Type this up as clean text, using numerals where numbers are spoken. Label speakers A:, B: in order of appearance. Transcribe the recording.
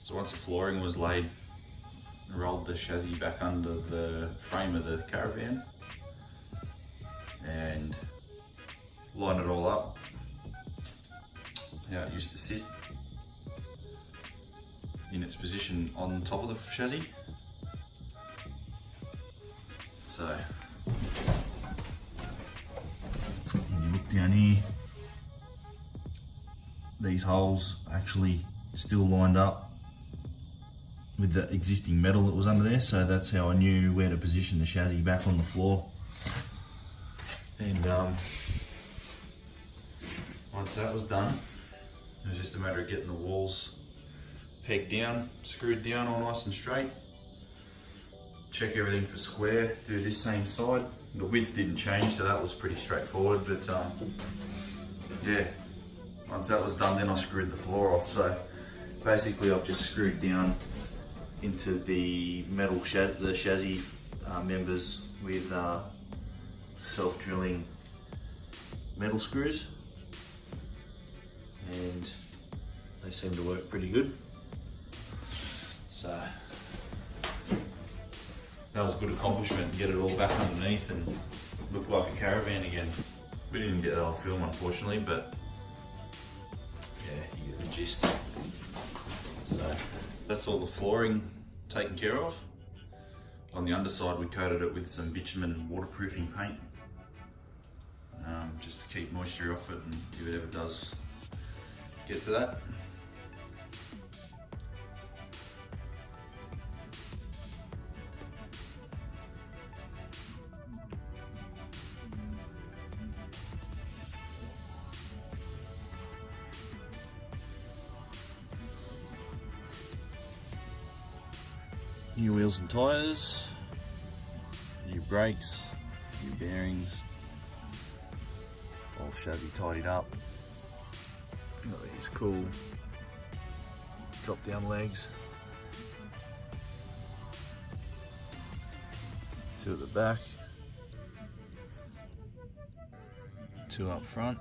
A: So once the flooring was laid, I rolled the chassis back under the frame of the caravan and lined it all up how it used to sit in its position on top of the chassis. So, when you look down here, these holes actually still lined up with the existing metal that was under there, so that's how I knew where to position the chassis back on the floor. And once that was done, it was just a matter of getting the walls pegged down, screwed down all nice and straight. Check everything for square, do this same side. The width didn't change, so that was pretty straightforward, but yeah, once that was done, then I screwed the floor off. So basically I've just screwed down into the metal chassis members with self-drilling metal screws, and they seem to work pretty good. So that was a good accomplishment, get it all back underneath and look like a caravan again. We didn't get that on film, unfortunately, but yeah, you get the gist. So that's all the flooring taken care of. On the underside, we coated it with some bitumen waterproofing paint, just to keep moisture off it and if it ever does get to that. New wheels and tyres, new brakes, new bearings, all chassis tidied up. Got these cool drop down legs, 2 at the back, 2 up front.